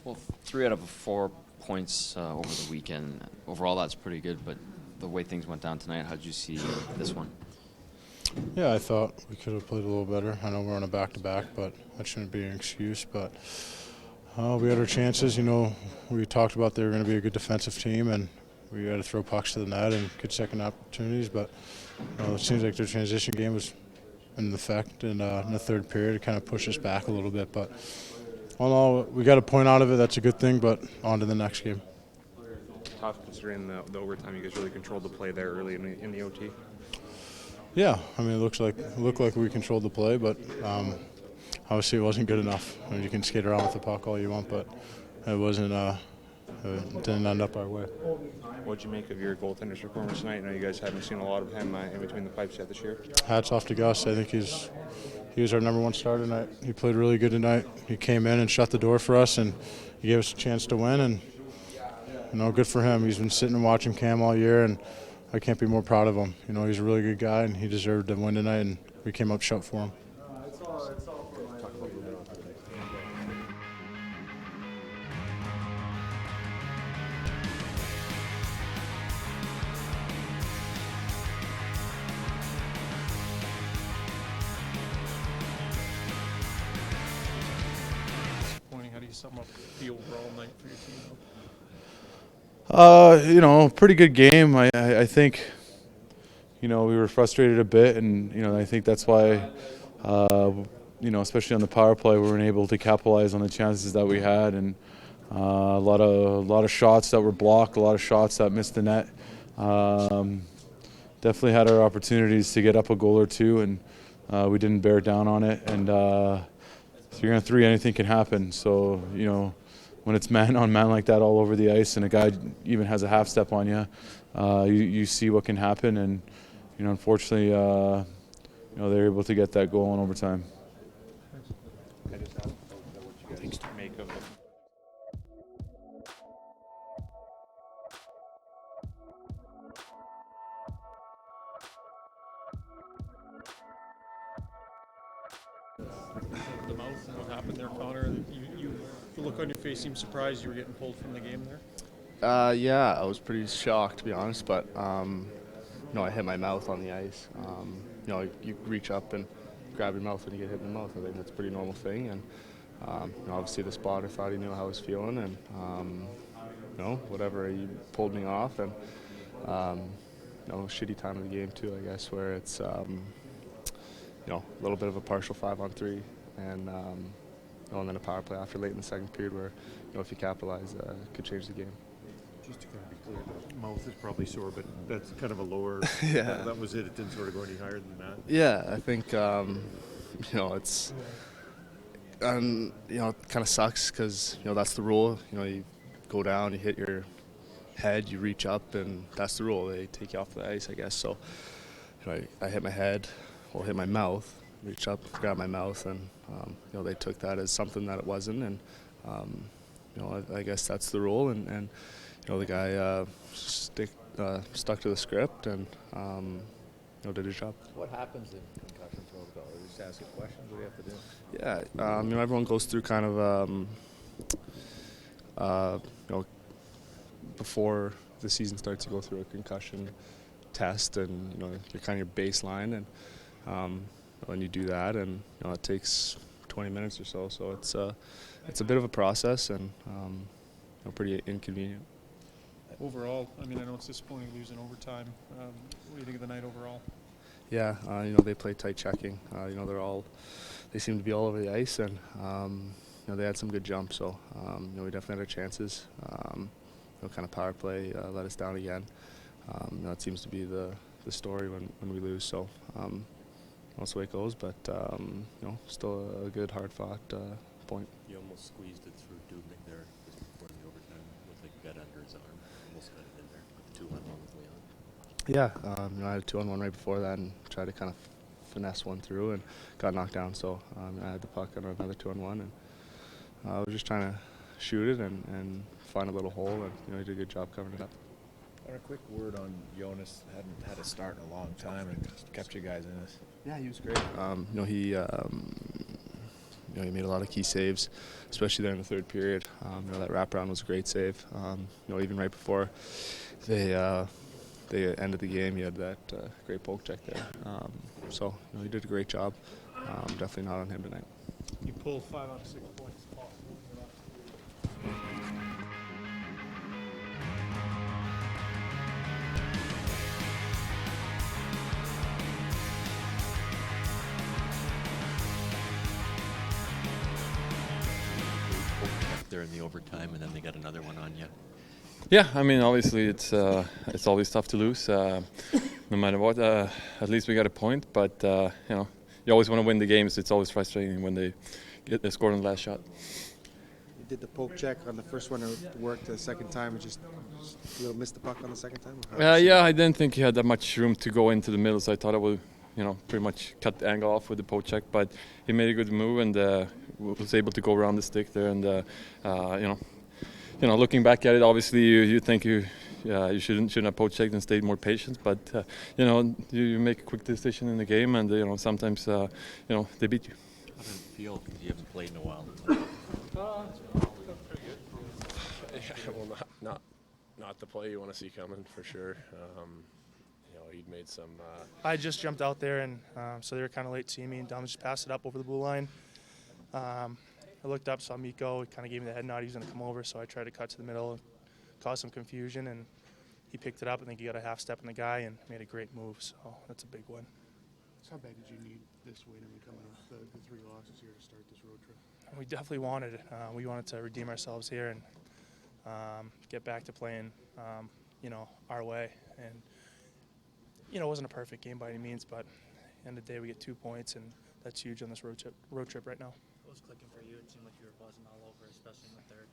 Well, 3 out of 4 points over the weekend. Overall, that's pretty good, but the way things went down tonight, how did you see this one? Yeah, I thought we could have played a little better. I know we're on a back-to-back, but that shouldn't be an excuse. But we had our chances. We talked about they were going to be a good defensive team, and we had to throw pucks to the net and good second opportunities. But it seems like their transition game was in effect, and in the third period, it kind of pushed us back a little bit. But all in all, we got a point out of it. That's a good thing. But on to the next game. Tough considering the overtime. You guys really controlled the play there early in the OT. Yeah, I mean, it looked like we controlled the play, but obviously it wasn't good enough. I mean, you can skate around with the puck all you want, but it wasn't. It didn't end up our way. What'd you make of your goaltender's performance tonight? I know you guys haven't seen a lot of him in between the pipes yet this year. Hats off to Gus. I think he was our number one starter tonight. He played really good tonight. He came in and shut the door for us, and he gave us a chance to win. And good for him. He's been sitting and watching Cam all year, and I can't be more proud of him. He's a really good guy, and he deserved to win tonight, and we came up short for him. How do you sum up the overall night for your team? Pretty good game. I think, we were frustrated a bit, and, I think that's why, especially on the power play, we weren't able to capitalize on the chances that we had, and a lot of shots that were blocked, a lot of shots that missed the net. Definitely had our opportunities to get up a goal or two, and we didn't bear down on it. And 3-on-3, anything can happen. So, when it's man on man like that all over the ice, and a guy even has a half step on you, you see what can happen. And unfortunately, they're able to get that goal in overtime. The mouth and what happened there, Connor. The look on your face seemed surprised you were getting pulled from the game there. Yeah, I was pretty shocked to be honest, but I hit my mouth on the ice. You reach up and grab your mouth when you get hit in the mouth. I think that's a pretty normal thing, and obviously the spotter thought he knew how I was feeling, and whatever, he pulled me off, and shitty time of the game too, I guess, where it's a little bit of a partial 5-on-3, and then a power play after late in the second period where, if you capitalize, it could change the game. Just to kind of be clear, the mouth is probably sore, but that's kind of a lower. Yeah. That was it. It didn't sort of go any higher than that. Yeah, I think it's it kind of sucks because that's the rule. You go down, you hit your head, you reach up, and that's the rule. They take you off the ice, I guess. So I hit my head, hit my mouth, reach up, grab my mouth, and they took that as something that it wasn't, and I guess that's the rule, and the guy stuck to the script and did his job. What happens in concussion protocol? You just ask questions. What do you have to do? Yeah, everyone goes through kind of before the season starts, you go through a concussion test, and you're kind of your baseline, and when you do that, and it takes 20 minutes or so. So it's a bit of a process, and pretty inconvenient. Overall, I know it's disappointing losing overtime. What do you think of the night overall? Yeah, they play tight checking. They seem to be all over the ice, and they had some good jumps. So we definitely had our chances. Kind of power play let us down again. It seems to be the story when we lose. So that's the way it goes. But still a good, hard-fought point. You almost squeezed it through Dubnik there just before the overtime with a gut under his arm. Almost got it in there with the 2-on-1 with Leon. Yeah, I had a 2-on-1 right before that and tried to kind of finesse one through and got knocked down. So I had the puck on another 2-on-1, and I was just trying to shoot it and find a little hole, and he did a good job covering it up. And a quick word on Jonas. Hadn't had a start in a long time and kept you guys in this. Yeah, he was great. he made a lot of key saves, especially there in the third period. That wraparound was a great save. Even right before they ended the game, he had that great poke check there. So he did a great job. Definitely not on him tonight. You pulled 5 out of 6 points. There in the overtime, and then they got another one on you. Yeah, I mean, obviously it's always tough to lose, no matter what. At least we got a point, but you always want to win the games. It's always frustrating when they score on the last shot. You did the poke check on the first one, it worked the second time, and just a little missed the puck on the second time? Yeah, I didn't think he had that much room to go into the middle, so I thought I would, pretty much cut the angle off with the poke check, but he made a good move and was able to go around the stick there, and looking back at it, obviously you think you shouldn't have poke checked and stayed more patient, but you make a quick decision in the game, and sometimes they beat you. How does it feel? You haven't played in a while. Yeah, well, not the play you want to see coming for sure. He'd made some. I just jumped out there, and so they were kind of late seeing me, and Dom just passed it up over the blue line. I looked up, saw Mikko, kind of gave me the head nod. He was going to come over, so I tried to cut to the middle and cause some confusion, and he picked it up. I think he got a half step on the guy and made a great move, so that's a big one. So how bad did you need this win? Coming off the 3 losses here to start this road trip? We definitely wanted it. We wanted to redeem ourselves here and get back to playing, our way. And it wasn't a perfect game by any means, but at the end of the day, we get 2 points, and that's huge on this road trip right now. What was clicking for you? It seemed like you were buzzing all over, especially in the third.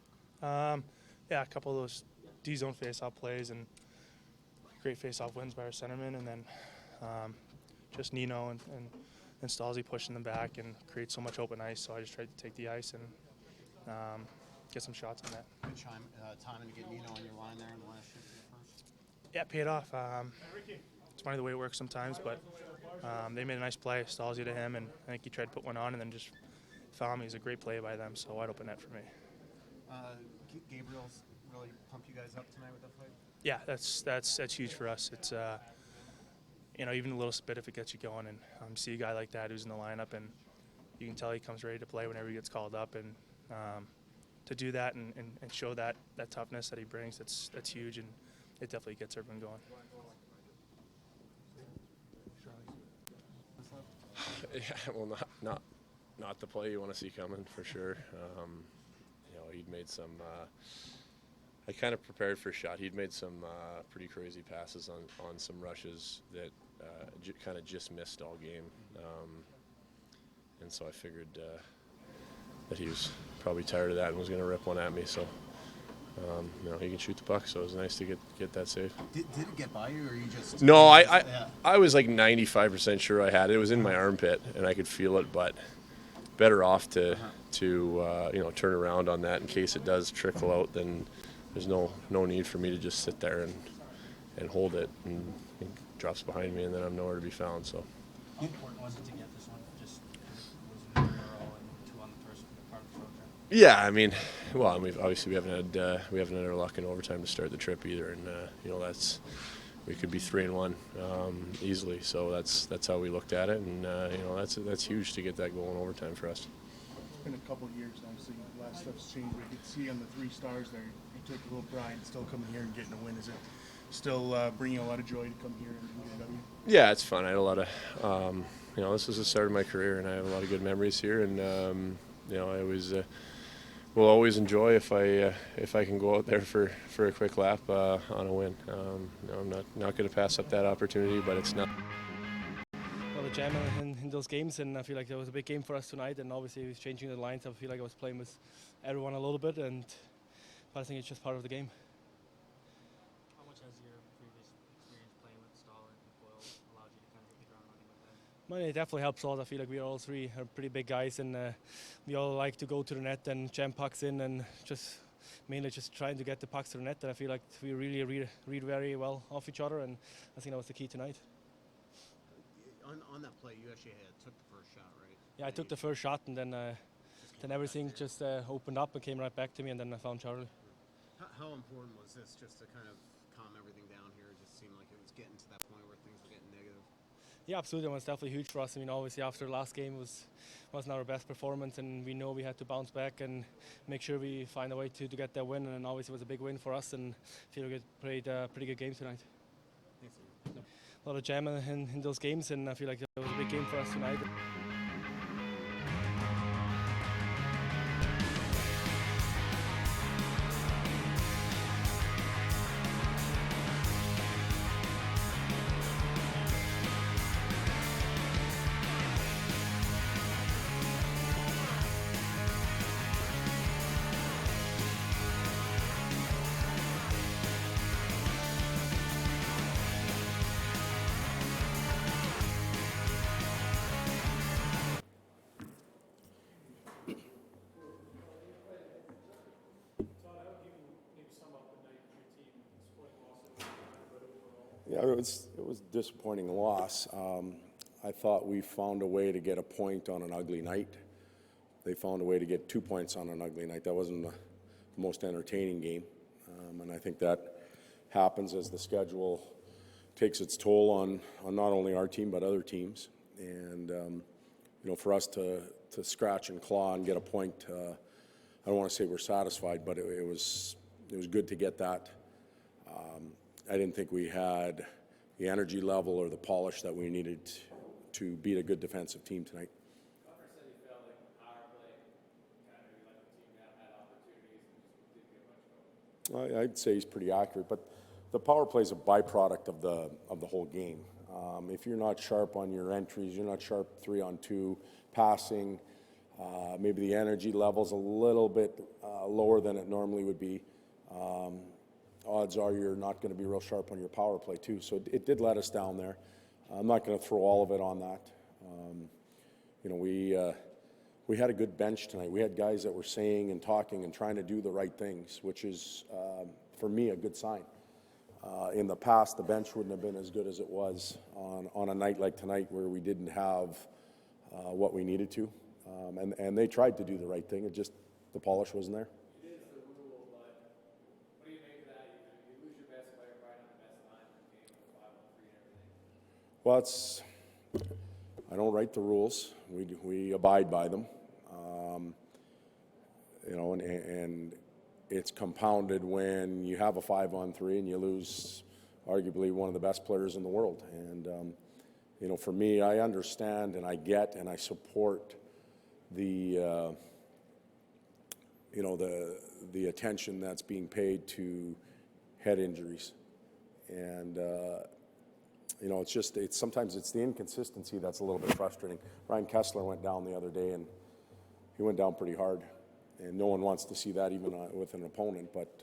Yeah, a couple of those D-zone face-off plays and great face-off wins by our centerman, and then just Nino and Stalzy pushing them back and create so much open ice. So I just tried to take the ice and get some shots on that. Good timing to get Nino on your line there in the last shift of the first. Yeah, it paid off. It's funny the way it works sometimes, but they made a nice play, Stalzy to him, and I think he tried to put one on and then just found me. It was a great play by them, so wide open net for me. Gabriel's really pumped you guys up tonight with that play? Yeah, that's huge for us. It's even a little bit if it gets you going, and see a guy like that who's in the lineup, and you can tell he comes ready to play whenever he gets called up, and to do that and show that toughness that he brings, that's huge, and it definitely gets everyone going. Yeah, well, not the play you want to see coming for sure. He'd made some. I kind of prepared for a shot. He'd made some pretty crazy passes on some rushes that kind of just missed all game, and so I figured that he was probably tired of that and was going to rip one at me. So he can shoot the puck, so it was nice to get that save. Did it get by you, or you just? No, I was like 95% sure I had it. It was in my armpit, and I could feel it, but better off to turn around on that in case it does trickle out. Then there's no need for me to just sit there and hold it, and it drops behind me, and then I'm nowhere to be found. So. How important was it to get this one? Just losing in a row and 2 on the first part of the road trip? Yeah, I mean, we haven't had our luck in overtime to start the trip either, and we could be 3-1 easily. So that's how we looked at it, and that's huge to get that goal in overtime for us. It's been a couple of years, obviously. A lot of stuff's changed. We could see on the 3 stars there, you took a little pride still coming here and getting a win. Is it still bringing a lot of joy to come here and get a W? Yeah, it's fun. I had a lot of, this is the start of my career, and I have a lot of good memories here, and I always. Will always enjoy if I can go out there for a quick lap on a win. I'm not going to pass up that opportunity, but it's not. Well, the jam in those games, and I feel like that was a big game for us tonight. And obviously, it was changing the lines. I feel like I was playing with everyone a little bit, but I think it's just part of the game. How much has your previous experience playing with Stahl and Boyle allowed you to kind of hit the ground running with them? Well, it definitely helps us. I feel like we all 3 are pretty big guys, and we all like to go to the net and jam pucks in, and mainly trying to get the pucks to the net. And I feel like we really read very well off each other, and I think that was the key tonight. On that play, you actually took the first shot, right? Yeah, I took the first shot, and then then everything just opened up and came right back to me, and then I found Charlie. How important was this just to kind of calm everything down here? It just seemed like it was getting to that point where things were getting negative. Yeah, absolutely. It was definitely huge for us. I mean, obviously after the last game wasn't our best performance, and we know we had to bounce back and make sure we find a way to get that win. And obviously it was a big win for us, and I feel we played a pretty good game tonight. Thanks. A lot of jam in those games, and I feel like it was a big game for us tonight. Yeah, it was a disappointing loss. I thought we found a way to get a point on an ugly night. They found a way to get 2 points on an ugly night. That wasn't the most entertaining game, and I think that happens as the schedule takes its toll on not only our team but other teams. And you know, for us to scratch and claw and get a point, I don't want to say we're satisfied, but it was good to get that. I didn't think we had the energy level or the polish that we needed to beat a good defensive team tonight. I'd say he's pretty accurate, but the power play is a byproduct of the whole game. If you're not sharp on your entries, you're not sharp 3-on-2 passing, maybe the energy level's a little bit lower than it normally would be. Odds are you're not going to be real sharp on your power play too. So it did let us down there. I'm not going to throw all of it on that. You know, we had a good bench tonight. We had guys that were saying and talking and trying to do the right things, which is, for me, a good sign. In the past, the bench wouldn't have been as good as it was on a night like tonight where we didn't have what we needed to. And they tried to do the right thing. It just, the polish wasn't there. Well, I don't write the rules. We abide by them. You know, and it's compounded when you have a 5-on-3 and you lose arguably one of the best players in the world. And you know, for me, I understand and I get and I support the you know, the attention that's being paid to head injuries. And you know, sometimes it's the inconsistency that's a little bit frustrating. Ryan Kessler went down the other day, and he went down pretty hard. And no one wants to see that even with an opponent. But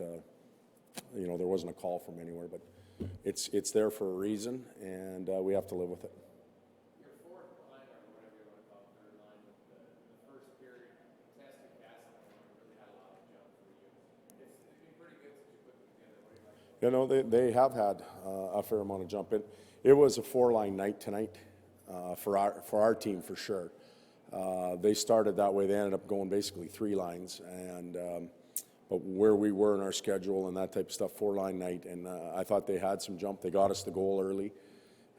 you know, there wasn't a call from anywhere. But it's there for a reason, and we have to live with it. Your fourth line, or whatever you want to call it, third line, with the first period, Test and Castle really had a lot of jump for you. It's been pretty good since you put them together. What do you like? You know, they have had a fair amount of jump in. It was a 4-line night tonight for our team for sure. They started that way. They ended up going basically 3 lines, and but where we were in our schedule and that type of stuff, 4-line night, and I thought they had some jump. They got us the goal early,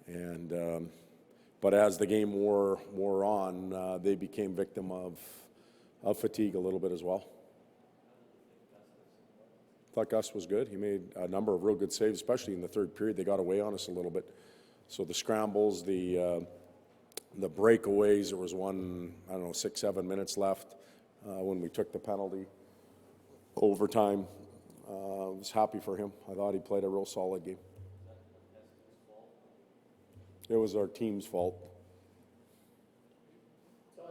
and but as the game wore on, they became victim of fatigue a little bit as well. I thought Gus was good. He made a number of real good saves, especially in the third period. They got away on us a little bit. So the scrambles, the breakaways, there was one, I don't know, 6-7 minutes left when we took the penalty. Overtime, I was happy for him. I thought he played a real solid game. It was our team's fault. So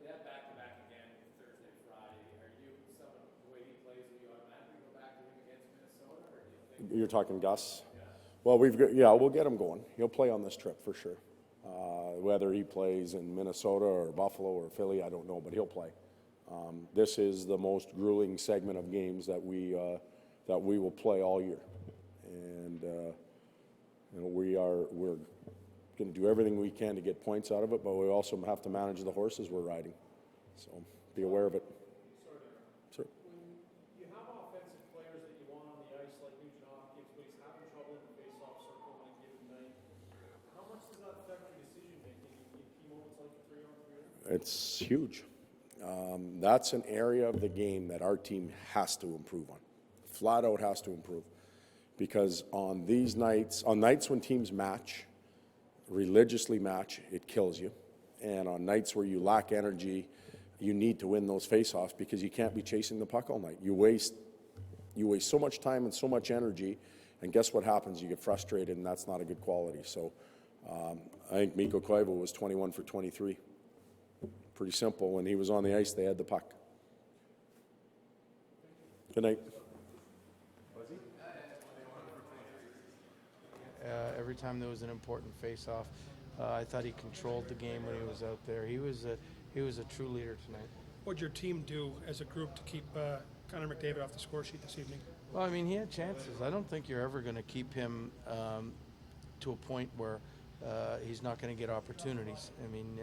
that back-to-back again, Thursday, Friday. Are you someone, the way he plays, will you automatically go back to him against Minnesota, or do you think? You're talking Gus? Yeah. Well, we'll get him going. He'll play on this trip for sure. Whether he plays in Minnesota or Buffalo or Philly, I don't know, but he'll play. This is the most grueling segment of games that we will play all year, and you know, we're going to do everything we can to get points out of it, but we also have to manage the horses we're riding. So be aware of it. it's huge. That's an area of the game that our team has to improve on. Flat out has to improve. Because on these nights, on nights when teams match, religiously match, it kills you. And on nights where you lack energy, you need to win those face-offs because you can't be chasing the puck all night. You waste so much time and so much energy, and guess what happens? You get frustrated, and that's not a good quality. So I think Mikko Koivu was 21 for 23. Pretty simple. When he was on the ice, they had the puck. Good night. Every time there was an important face-off, I thought he controlled the game when he was out there. He was a true leader tonight. What'd your team do as a group to keep Connor McDavid off the score sheet this evening? Well, I mean, he had chances. I don't think you're ever going to keep him to a point where he's not going to get opportunities. I mean,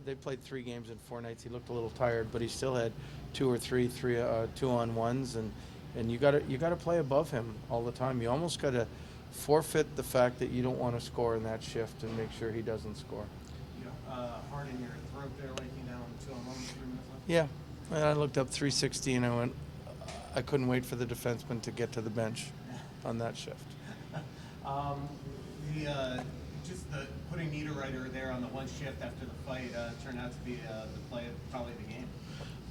they played 3 games in 4 nights. He looked a little tired, but he still had 2 or 3 2-on-1s, and you got to play above him all the time. You almost got to forfeit the fact that you don't want to score in that shift and make sure he doesn't score. Hard in your throat there, waking down 2-on-1 with 3 minutes left. Yeah, and I looked up 360 and I went, I couldn't wait for the defenseman to get to the bench on that shift. Just the putting Niederreiter there on the one shift after the fight turned out to be the play of probably the game.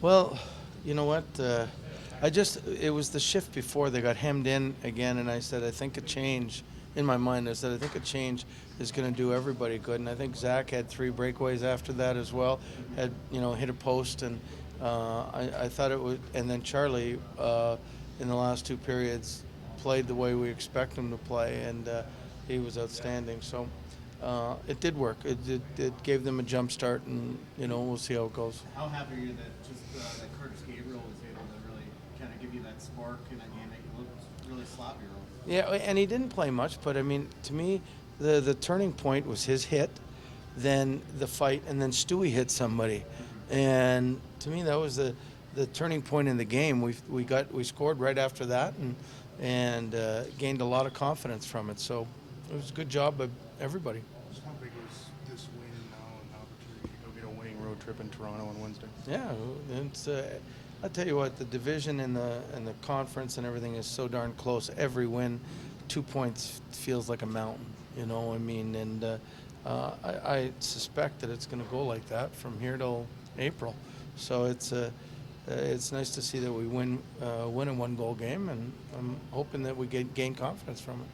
Well, you know what? It was the shift before they got hemmed in again, and I said, I think a change, in my mind, I said, I think a change is going to do everybody good. And I think Zach had 3 breakaways after that as well, had, hit a post, and I thought it would, and then Charlie, in the last 2 periods, played the way we expect him to play, and he was outstanding. So it did work. It gave them a jump start, and, we'll see how it goes. How happy are you that Curtis Gabriel was able to really kind of give you that spark in a game that you looked really sloppy early? Yeah, and he didn't play much, but I mean, to me, the turning point was his hit, then the fight, and then Stewie hit somebody, and to me that was the turning point in the game. We scored right after that, and gained a lot of confidence from it. So it was a good job by everybody. How big was this win now, an opportunity to go get a winning road trip in Toronto on Wednesday? Yeah, it's. I tell you what, the division and the conference and everything is so darn close. Every win, 2 points feels like a mountain. I mean, and I suspect that it's going to go like that from here till April. So it's nice to see that we win a 1-goal game, and I'm hoping that we gain confidence from it.